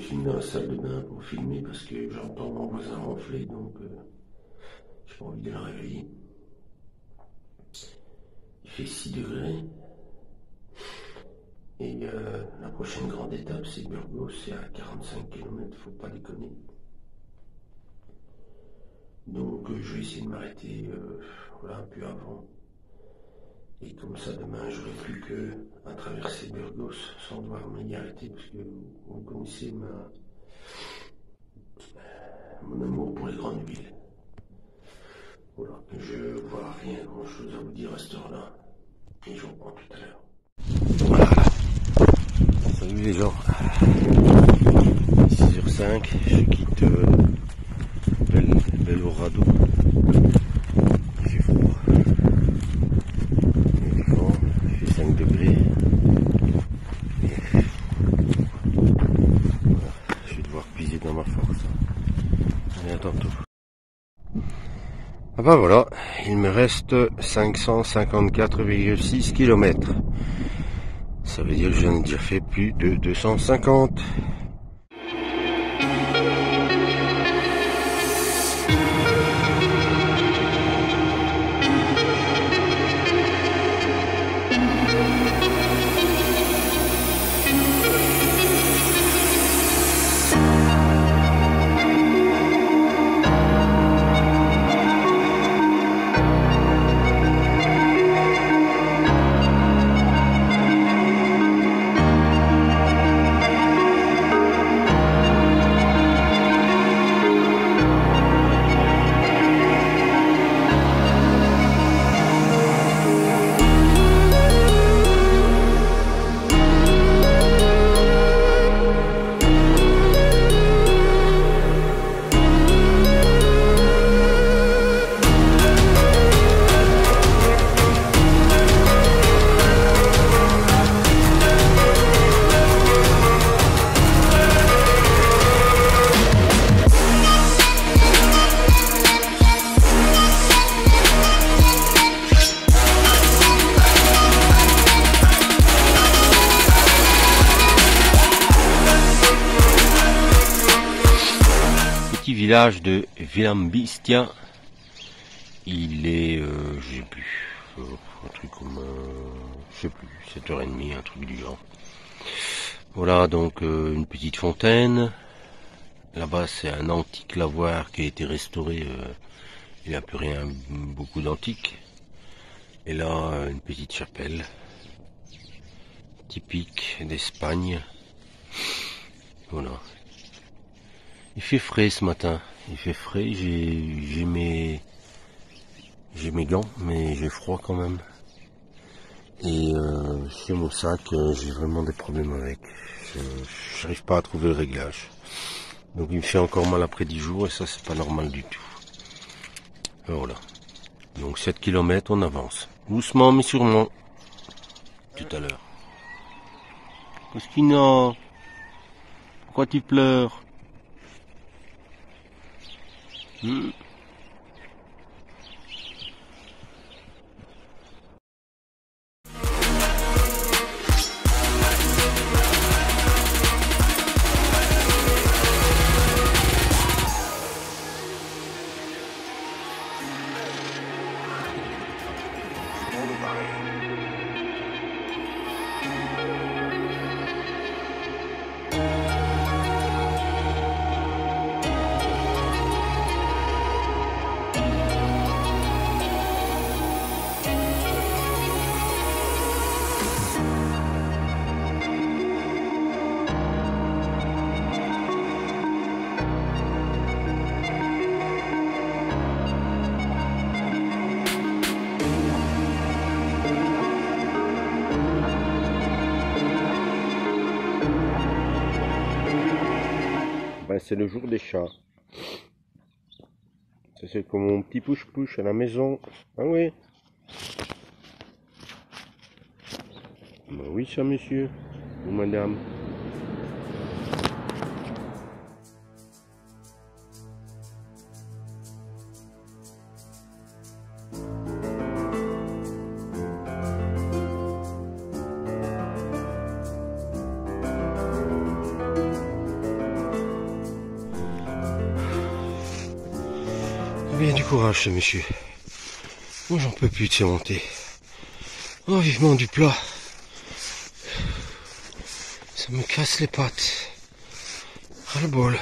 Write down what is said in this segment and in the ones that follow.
suis mis dans la salle de bain pour filmer parce que j'entends mon voisin ronfler, donc j'ai pas envie de le réveiller. Il fait 6 degrés. Et la prochaine grande étape, c'est Burgos, c'est à 45 km, faut pas déconner. Donc je vais essayer de m'arrêter voilà, un peu avant. Et comme ça, demain, j'aurai plus qu'à traverser Burgos sans devoir m'y arrêter, parce que vous connaissez mon amour pour les grandes villes. Voilà, je vois rien grand chose à vous dire à cette heure-là. Et je vous reprends tout à l'heure. Voilà. Salut les gens. 6h05, je quitte Belorado. Il fait froid. Il fait fort, il fait 5 degrés. Et voilà, je vais devoir puiser dans ma force. Et à tantôt. Ah ben voilà, il me reste 554,6 km. Ça veut dire que j'en ai déjà fait plus de 250. Village de Villambistia. Il est, je sais plus, un truc comme, je sais plus, 7h30, un truc du genre. Voilà, donc une petite fontaine. Là-bas, c'est un antique lavoir qui a été restauré. Il n'y a plus rien, beaucoup d'antique. Et là, une petite chapelle typique d'Espagne. Voilà. Il fait frais ce matin, il fait frais, j'ai mes gants, mais j'ai froid quand même. Et sur mon sac, j'ai vraiment des problèmes avec. Je n'arrive pas à trouver le réglage. Donc il me fait encore mal après 10 jours et ça c'est pas normal du tout. Voilà. Donc 7 km on avance. Doucement mais sûrement. Tout à l'heure. Qu'est-ce qu'il y a ? Pourquoi tu pleures ? C'est le jour des chats. Ça c'est comme mon petit push-push à la maison. Ah oui. Bah oui ça monsieur. Ou madame. courage ce monsieur. Moi j'en peux plus de ces montées. Oh vivement du plat. Ça me casse les pattes. Ras le bol.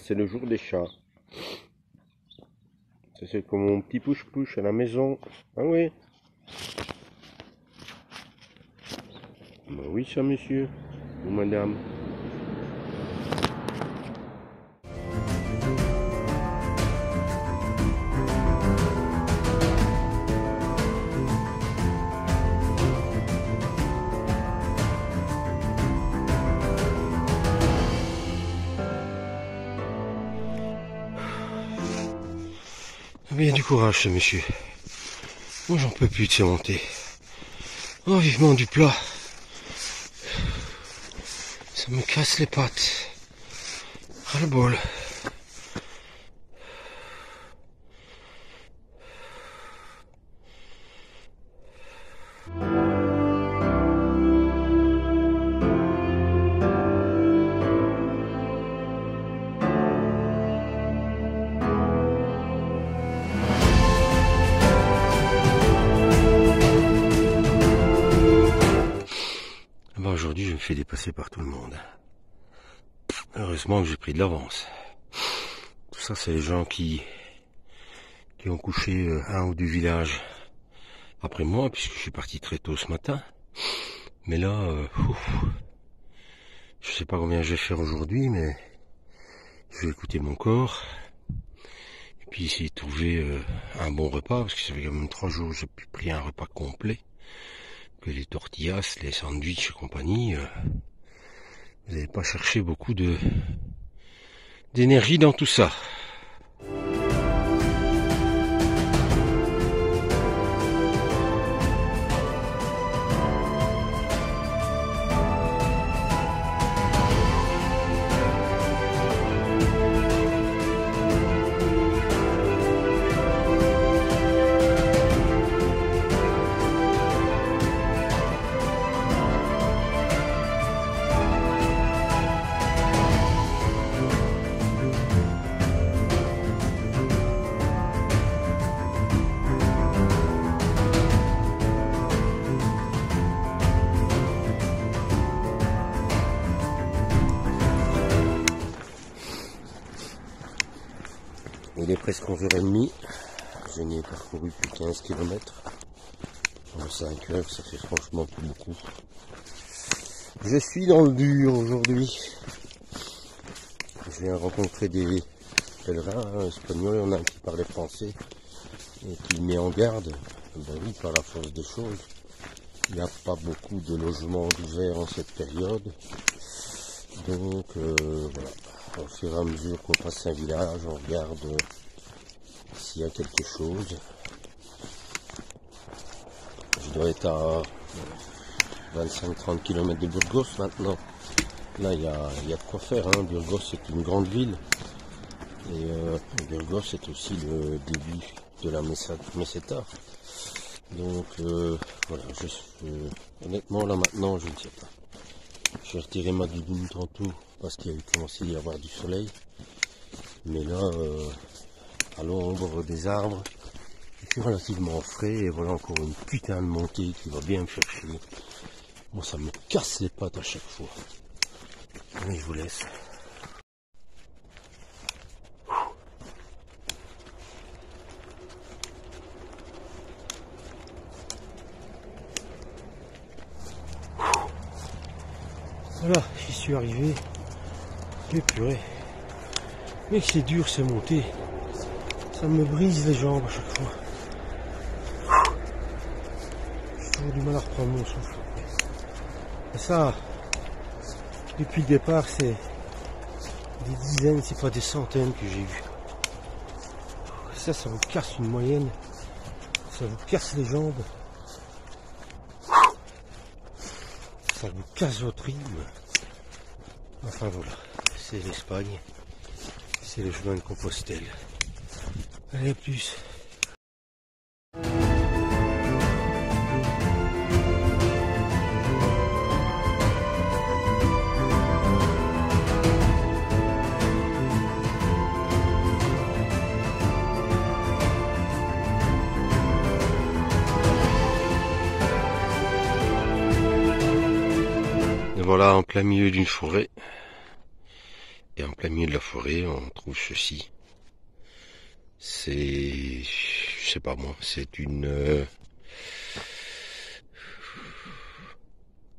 C'est le jour des chats. Ça c'est comme mon petit push-push à la maison. Ah oui. Bah oui ça monsieur. Ou madame. Bien du courage ce monsieur. Moi j'en peux plus de ces montées. Oh vivement du plat. Ça me casse les pattes. Ras le bol. Aujourd'hui, je me fais dépasser par tout le monde. Heureusement que j'ai pris de l'avance. Tout ça, c'est les gens qui ont couché un ou deux villages après moi, puisque je suis parti très tôt ce matin. Mais là, je sais pas combien je vais faire aujourd'hui, mais je vais écouter mon corps. Et puis essayer de trouver un bon repas, parce que ça fait quand même 3 jours que j'ai plus pris un repas complet. Que les tortillas, les sandwichs et compagnie, vous n'allez pas chercher beaucoup d'énergie dans tout ça. Il est presque 11h30, je n'ai parcouru plus 15 km. En 5 heures, ça fait franchement plus beaucoup. Je suis dans le dur aujourd'hui. Je viens rencontrer des pèlerins espagnols, on a un qui parlait français et qui met en garde. Ben oui, par la force des choses, il n'y a pas beaucoup de logements ouverts en cette période. Donc voilà. Au fur et à mesure qu'on passe un village, on regarde s'il y a quelque chose. Je dois être à 25-30 km de Burgos maintenant. Là, il y a de quoi faire. Hein. Burgos, c'est une grande ville. Et Burgos, c'est aussi le début de la Meseta. Donc, voilà. Honnêtement, là maintenant, je ne sais pas. Je vais retirer ma doudoune tantôt parce qu'il a commencé à y avoir du soleil. Mais là, à l'ombre des arbres, il fait relativement frais. Et voilà encore une putain de montée qui va bien me faire chier. Bon, ça me casse les pattes à chaque fois. Allez, je vous laisse. Voilà, j'y suis arrivé. Les purées. Mais c'est dur ces montées. Ça me brise les jambes à chaque fois. J'ai toujours du mal à reprendre mon souffle. Et ça, depuis le départ, c'est des dizaines, c'est pas des centaines que j'ai vues. Ça vous casse une moyenne. Ça vous casse les jambes. ça me casse votre rythme. Enfin voilà, c'est l'Espagne, c'est le chemin de Compostelle. Allez, à plus. Voilà, en plein milieu d'une forêt. Et en plein milieu de la forêt, on trouve ceci. C'est, je sais pas moi, c'est une...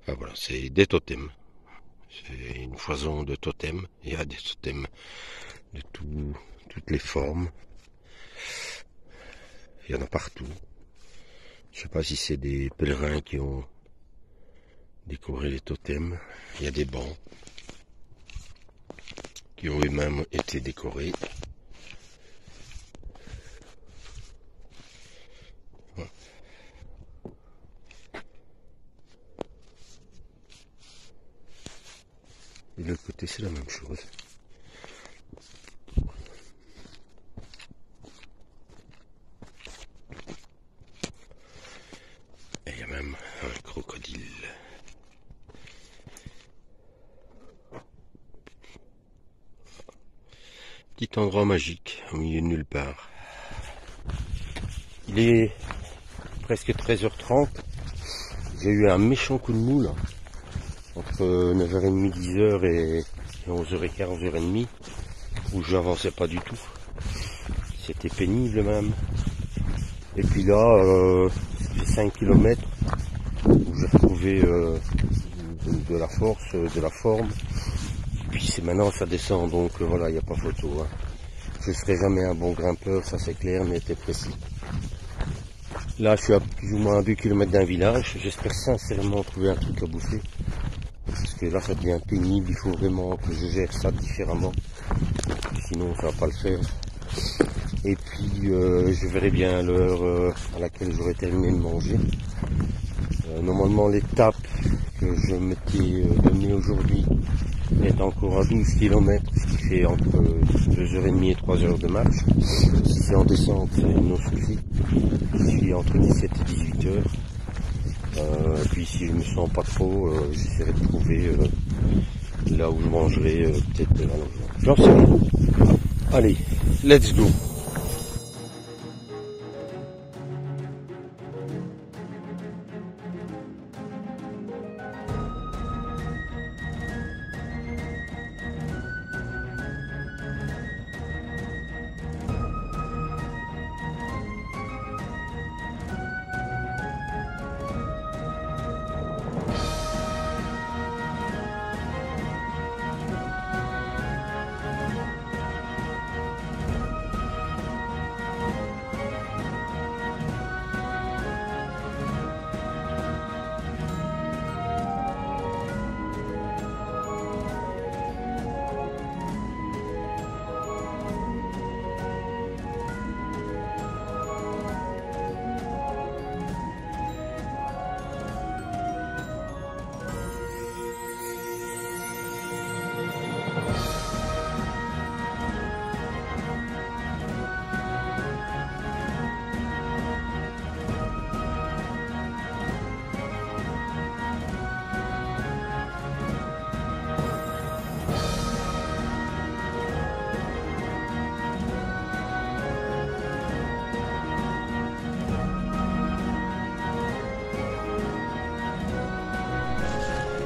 Enfin voilà, c'est des totems. C'est une foison de totems. Il y a des totems de toutes les formes. Il y en a partout. Je sais pas si c'est des pèlerins qui ont décoré les totems. Il y a des bancs qui ont eux-mêmes été décorés. Voilà. Et de l'autre côté, c'est la même chose. Et il y a même un crocodile. Petit endroit magique, au milieu de nulle part. Il est presque 13h30. J'ai eu un méchant coup de mou là. Entre 9h30, 10h et 11h15, 11h30. Où je n'avançais pas du tout. C'était pénible même. Et puis là, j'ai 5 km où j'ai retrouvé de la force, de la forme. Puis c'est maintenant ça descend, donc voilà, il n'y a pas photo. Hein. Je ne serai jamais un bon grimpeur, ça c'est clair, mais c'est précis. Là, je suis à plus ou moins à 2 km d'un village. J'espère sincèrement trouver un truc à bouffer. Parce que là, ça devient pénible. Il faut vraiment que je gère ça différemment. Sinon, ça va pas le faire. Et puis, je verrai bien l'heure à laquelle j'aurai terminé de manger. Normalement, l'étape que je m'étais donnée aujourd'hui est encore à 12 km, ce qui fait entre 2h30 et 3h de marche. Si c'est en descente, c'est non souci. Je suis entre 17 et 18 heures. Et puis si je me sens pas trop, j'essaierai de trouver là où je mangerai peut-être à l'endroit. J'en sais rien. Allez, let's go.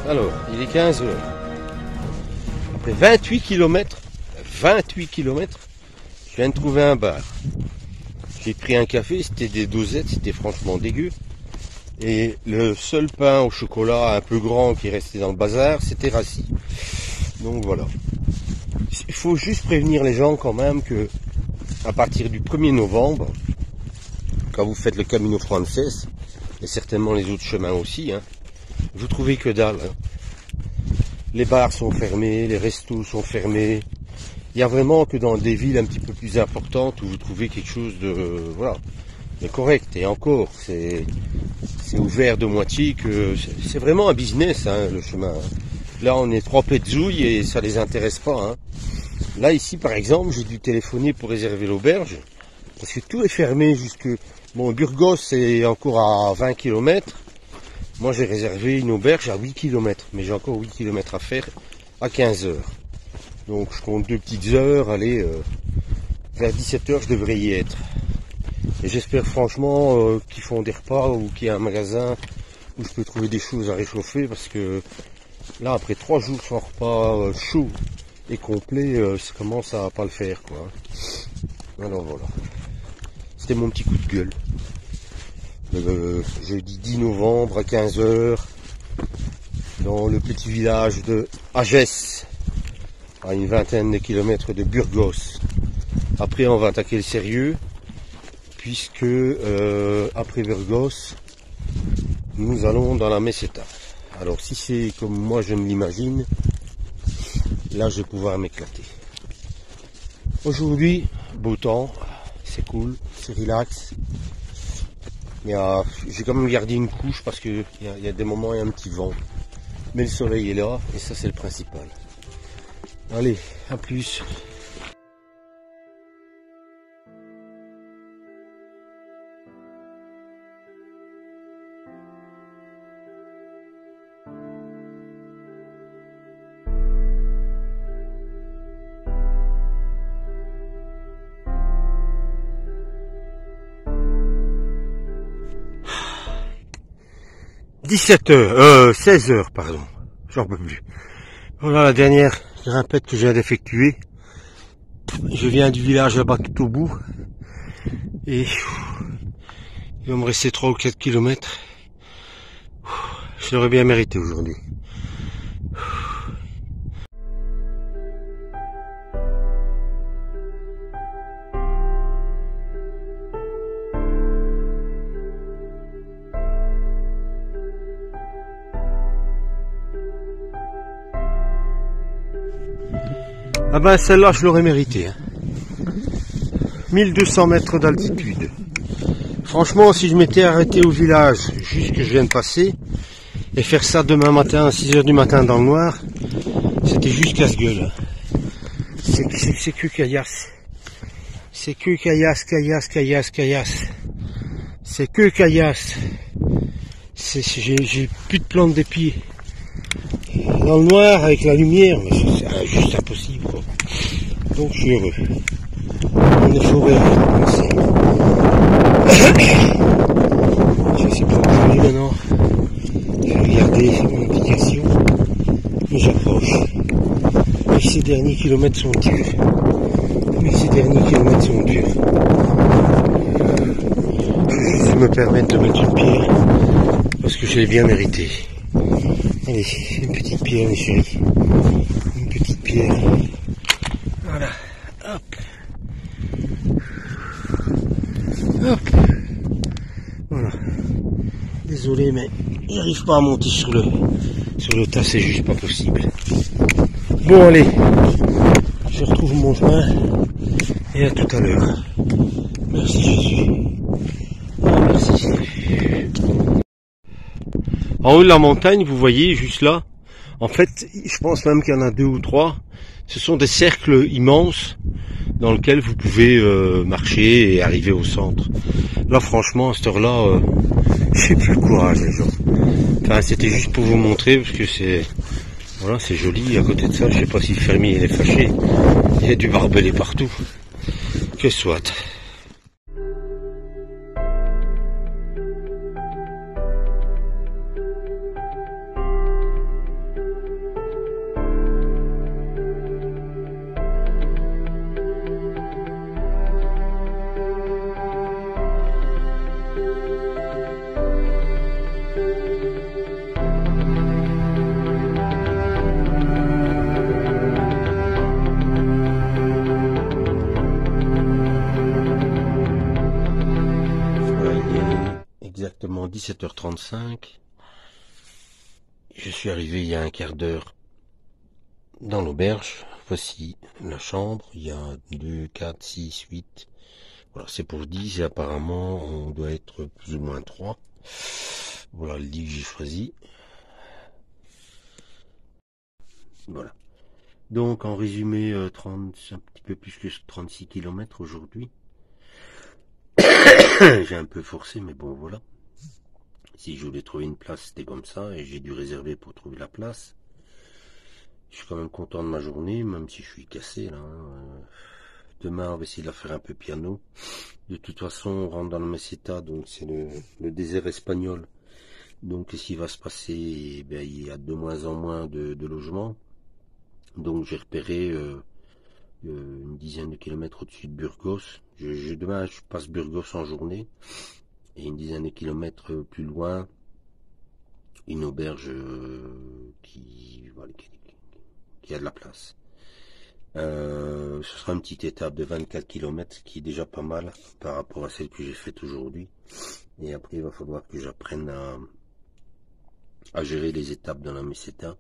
Alors, il est 15 heures. Après 28 km, je viens de trouver un bar. J'ai pris un café, c'était des dosettes, c'était franchement dégueu. Et le seul pain au chocolat un peu grand qui restait dans le bazar, c'était rassis. Donc voilà. Il faut juste prévenir les gens quand même que à partir du 1er novembre, quand vous faites le Camino Frances, et certainement les autres chemins aussi, hein, vous trouvez que dalle. Hein. Les bars sont fermés, les restos sont fermés. Il y a vraiment que dans des villes un petit peu plus importantes où vous trouvez quelque chose de voilà, de correct. Et encore, c'est c'est ouvert de moitié, que c'est vraiment un business, hein, le chemin. Là, on est 3 pétzouilles et ça les intéresse pas. Hein. Là, ici, par exemple, j'ai dû téléphoner pour réserver l'auberge, parce que tout est fermé jusque... Bon, Burgos, c'est encore à 20 km. Moi, j'ai réservé une auberge à 8 km, mais j'ai encore 8 km à faire à 15 heures. Donc, je compte 2 petites heures, allez, vers 17 heures, je devrais y être. Et j'espère franchement qu'ils font des repas ou qu'il y a un magasin où je peux trouver des choses à réchauffer, parce que là, après 3 jours sans repas chaud et complet, ça commence à pas le faire, quoi. Alors voilà. C'était mon petit coup de gueule. Le jeudi 10 novembre à 15 heures, dans le petit village de Agès, à une vingtaine de kilomètres de Burgos. Après, on va attaquer le sérieux, puisque après Burgos, nous allons dans la Meseta. Alors, si c'est comme moi je me l'imagine, là, je vais pouvoir m'éclater. Aujourd'hui, beau temps, c'est cool, c'est relax. J'ai quand même gardé une couche parce qu'il y a des moments où il y a un petit vent. Mais le soleil est là et ça, c'est le principal. Allez, à plus. « 16 heures, pardon, j'en peux plus. Voilà la dernière grimpette que je viens d'effectuer. Je viens du village là-bas tout au bout. Et il va me rester 3 ou 4 kilomètres. Je l'aurais bien mérité aujourd'hui. Ah ben celle-là je l'aurais mérité. Hein. 1200 mètres d'altitude. Franchement, si je m'étais arrêté au village juste que je viens de passer et faire ça demain matin à 6 heures du matin dans le noir, c'était juste casse-gueule. C'est que caillasse. C'est que caillasse. C'est que caillasse. J'ai plus de plantes des pieds. Dans le noir avec la lumière, mais c'est juste impossible, quoi. Donc je suis heureux. On est forêt, je sais pas où je vais maintenant. Je vais regarder mon application. Mais j'approche. Mais ces derniers kilomètres sont durs. Je vais juste me permettre de mettre une pierre parce que je l'ai bien mérité. Allez, une petite pierre, mes chéris. Une petite pierre. Voilà. Hop. Hop. Voilà. Désolé, mais j'arrive pas à monter sur le tas, c'est juste pas possible. Bon, allez. Je retrouve mon chemin. Et à tout à l'heure. Merci Jésus. Oh, merci Jésus. En haut de la montagne, vous voyez, juste là, en fait, je pense même qu'il y en a 2 ou 3. Ce sont des cercles immenses dans lesquels vous pouvez marcher et arriver au centre. Là, franchement, à cette heure-là, j'ai plus le courage, les gens. Enfin, c'était juste pour vous montrer, parce que c'est joli. À côté de ça, je sais pas si le fermier il est fâché. Il y a du barbelé partout. Que soit. Exactement 17h35. Je suis arrivé il y a un quart d'heure dans l'auberge. Voici la chambre. Il y a 2, 4, 6, 8. Voilà, c'est pour 10 et apparemment on doit être plus ou moins 3. Voilà le lit que j'ai choisi. Voilà. Donc en résumé, 30, un petit peu plus que 36 km aujourd'hui. J'ai un peu forcé, mais bon voilà. Si je voulais trouver une place, c'était comme ça, et j'ai dû réserver pour trouver la place. Je suis quand même content de ma journée, même si je suis cassé là. Demain, on va essayer de la faire un peu piano. De toute façon, on rentre dans la Meseta, donc c'est le désert espagnol. Donc, qu'est-ce qui va se passer? Eh bien, il y a de moins en moins de logements. Donc, j'ai repéré une dizaine de kilomètres au-dessus de Burgos. Demain, je passe Burgos en journée. Et une dizaine de kilomètres plus loin, une auberge qui a de la place. Ce sera une petite étape de 24 km, ce qui est déjà pas mal par rapport à celle que j'ai faite aujourd'hui. Et après, il va falloir que j'apprenne à gérer les étapes dans la Meseta,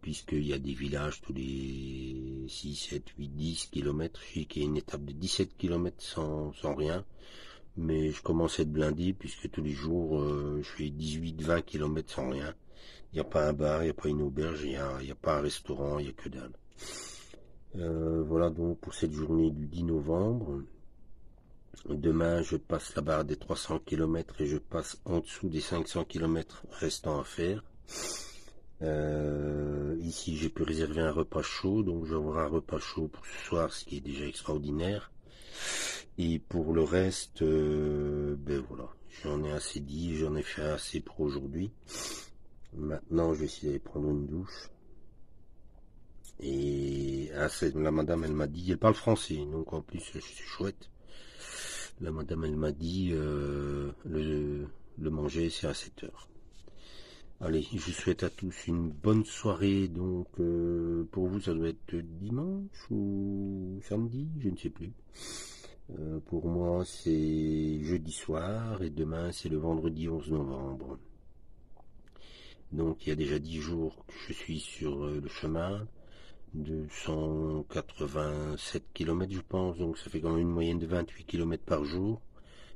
puisqu'il y a des villages tous les 6, 7, 8, 10 km. Je sais qu'il y a une étape de 17 km sans rien. Mais je commence à être blindé, puisque tous les jours, je fais 18-20 km sans rien. Il n'y a pas un bar, il n'y a pas une auberge, il n'y a pas un restaurant, il n'y a que dalle. Voilà donc pour cette journée du 10 novembre. Demain, je passe la barre des 300 km et je passe en dessous des 500 km restants à faire. Ici, j'ai pu réserver un repas chaud, donc je vais avoir un repas chaud pour ce soir, ce qui est déjà extraordinaire. Et pour le reste, ben voilà, j'en ai assez dit, j'en ai fait assez pour aujourd'hui. Maintenant, je vais essayer d'aller prendre une douche. Et la madame, elle m'a dit, elle parle français, donc en plus c'est chouette. La madame, elle m'a dit, le manger c'est à 7 heures. Allez, je vous souhaite à tous une bonne soirée. Donc pour vous, ça doit être dimanche ou samedi, je ne sais plus. Pour moi, c'est jeudi soir et demain, c'est le vendredi 11 novembre. Donc il y a déjà 10 jours que je suis sur le chemin. 287 km je pense, donc ça fait quand même une moyenne de 28 km par jour.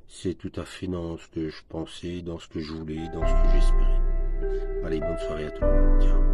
C'est tout à fait dans ce que je pensais, dans ce que je voulais, dans ce que j'espérais. Allez, bonne soirée à tout le monde. Ciao.